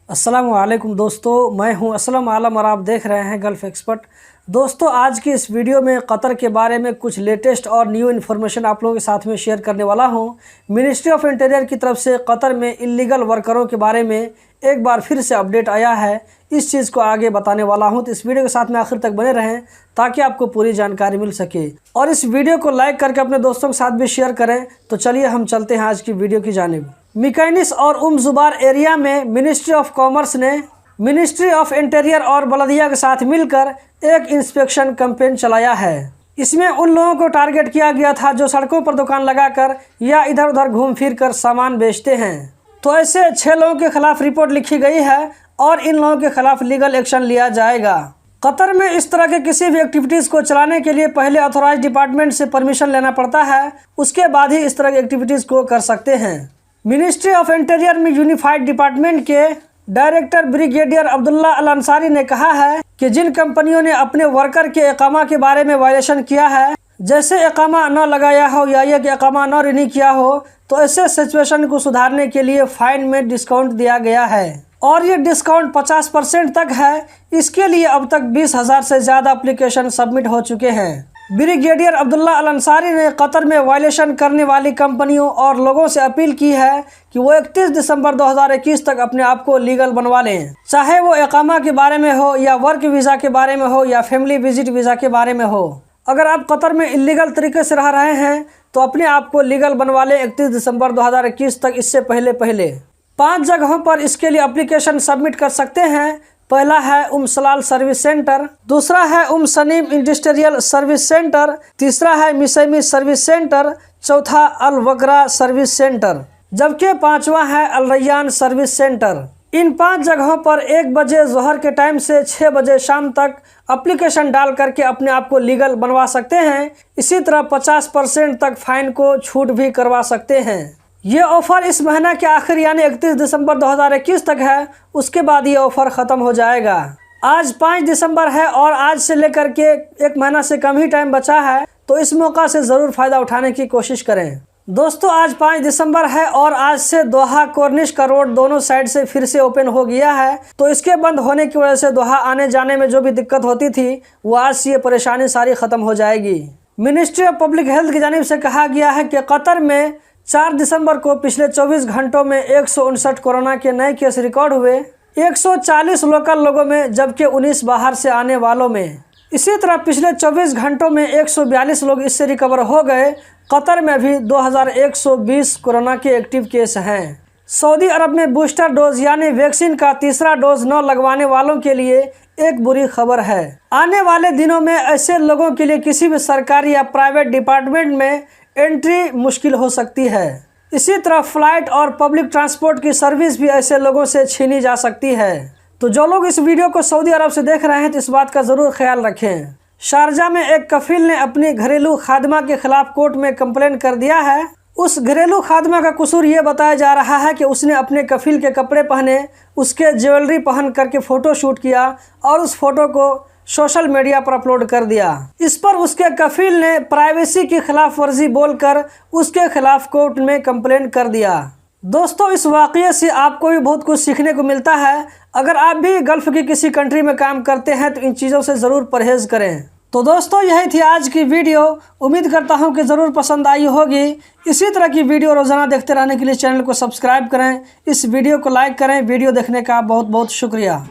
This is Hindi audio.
अस्सलाम वालेकुम दोस्तों, मैं हूं असलम आलम और आप देख रहे हैं गल्फ़ एक्सपर्ट। दोस्तों, आज की इस वीडियो में कतर के बारे में कुछ लेटेस्ट और न्यू इन्फॉर्मेशन आप लोगों के साथ में शेयर करने वाला हूं। मिनिस्ट्री ऑफ इंटीरियर की तरफ से कतर में इल्लीगल वर्करों के बारे में एक बार फिर से अपडेट आया है। इस चीज़ को आगे बताने वाला हूं, तो इस वीडियो के साथ में आखिर तक बने रहें ताकि आपको पूरी जानकारी मिल सके। और इस वीडियो को लाइक करके अपने दोस्तों के साथ भी शेयर करें। तो चलिए हम चलते हैं आज की वीडियो की जानिब। मिकैनिस और जुबार एरिया में मिनिस्ट्री ऑफ कॉमर्स ने मिनिस्ट्री ऑफ इंटीरियर और बलदिया के साथ मिलकर एक इंस्पेक्शन कैंपेन चलाया है। इसमें उन लोगों को टारगेट किया गया था जो सड़कों पर दुकान लगाकर या इधर उधर घूम फिर कर सामान बेचते हैं। तो ऐसे 6 लोगों के खिलाफ रिपोर्ट लिखी गई है और इन लोगों के खिलाफ लीगल एक्शन लिया जाएगा। कतर में इस तरह के किसी भी एक्टिविटीज़ को चलाने के लिए पहले ऑथोराइज डिपार्टमेंट से परमिशन लेना पड़ता है, उसके बाद ही इस तरह की एक्टिविटीज़ को कर सकते हैं। मिनिस्ट्री ऑफ इंटीरियर में यूनिफाइड डिपार्टमेंट के डायरेक्टर ब्रिगेडियर अब्दुल्ला अल अंसारी ने कहा है कि जिन कंपनियों ने अपने वर्कर के इकामा के बारे में वायलेशन किया है, जैसे इकामा न लगाया हो या ये कि इकामा न रिन्यू किया हो, तो ऐसे सिचुएशन को सुधारने के लिए फाइन में डिस्काउंट दिया गया है और ये डिस्काउंट 50% तक है। इसके लिए अब तक 20,000 से ज़्यादा एप्लीकेशन सबमिट हो चुके हैं। ब्रिगेडियर अब्दुल्ला अल अंसारी ने कतर में वायलेशन करने वाली कंपनियों और लोगों से अपील की है कि वो 31 दिसंबर 2021 तक अपने आप को लीगल बनवा लें, चाहे वो इकामा के बारे में हो या वर्क वीज़ा के बारे में हो या फैमिली विजिट वीज़ा के बारे में हो। अगर आप कतर में इलीगल तरीके से रह रहे हैं तो अपने आप को लीगल बनवा लें 31 दिसंबर 2021 तक। इससे पहले 5 जगहों पर इसके लिए एप्लीकेशन सबमिट कर सकते हैं। पहला है सलाल सर्विस सेंटर, दूसरा है सनीम इंडस्ट्रियल सर्विस सेंटर, तीसरा है मिसैमी सर्विस सेंटर, चौथा अल वकरा सर्विस सेंटर, जबकि 5वां है अल रैयान सर्विस सेंटर। इन 5 जगहों पर 1 बजे जोहर के टाइम से 6 बजे शाम तक एप्लीकेशन डाल करके अपने आप को लीगल बनवा सकते हैं। इसी तरह 50% तक फाइन को छूट भी करवा सकते हैं। ये ऑफ़र इस महीना के आखिर यानी 31 दिसंबर 2021 तक है, उसके बाद ये ऑफ़र ख़त्म हो जाएगा। आज 5 दिसंबर है और आज से लेकर के 1 महीना से कम ही टाइम बचा है, तो इस मौका से ज़रूर फ़ायदा उठाने की कोशिश करें। दोस्तों, आज 5 दिसंबर है और आज से दोहा कॉर्निश का रोड दोनों साइड से फिर से ओपन हो गया है। तो इसके बंद होने की वजह से दोहा आने जाने में जो भी दिक्कत होती थी, वो आज से ये परेशानी सारी ख़त्म हो जाएगी। मिनिस्ट्री ऑफ पब्लिक हेल्थ की जानिब से कहा गया है कि कतर में 4 दिसंबर को पिछले 24 घंटों में 159 कोरोना के नए केस रिकॉर्ड हुए, 140 लोकल लोगों में, जबकि 19 बाहर से आने वालों में। इसी तरह पिछले 24 घंटों में 142 लोग इससे रिकवर हो गए। कतर में भी 2120 कोरोना के एक्टिव केस हैं। सऊदी अरब में बूस्टर डोज यानी वैक्सीन का तीसरा डोज न लगवाने वालों के लिए एक बुरी खबर है। आने वाले दिनों में ऐसे लोगों के लिए किसी भी सरकारी या प्राइवेट डिपार्टमेंट में एंट्री मुश्किल हो सकती है। इसी तरह फ्लाइट और पब्लिक ट्रांसपोर्ट की सर्विस भी ऐसे लोगों से छीनी जा सकती है। तो जो लोग इस वीडियो को सऊदी अरब से देख रहे हैं तो इस बात का ज़रूर ख्याल रखें। शारजा में एक कफील ने अपनी घरेलू खादमा के खिलाफ कोर्ट में कंप्लेन कर दिया है। उस घरेलू खादमा का कसूर ये बताया जा रहा है कि उसने अपने कफील के कपड़े पहने, उसके ज्वेलरी पहन करके फ़ोटो शूट किया और उस फोटो को सोशल मीडिया पर अपलोड कर दिया। इस पर उसके कफील ने प्राइवेसी की खिलाफ वर्जी बोलकर उसके खिलाफ कोर्ट में कंप्लेंट कर दिया। दोस्तों, इस वाक़ये से आपको भी बहुत कुछ सीखने को मिलता है। अगर आप भी गल्फ़ की किसी कंट्री में काम करते हैं तो इन चीज़ों से ज़रूर परहेज़ करें। तो दोस्तों, यही थी आज की वीडियो। उम्मीद करता हूं कि ज़रूर पसंद आई होगी। इसी तरह की वीडियो रोज़ाना देखते रहने के लिए चैनल को सब्सक्राइब करें, इस वीडियो को लाइक करें। वीडियो देखने का बहुत बहुत शुक्रिया।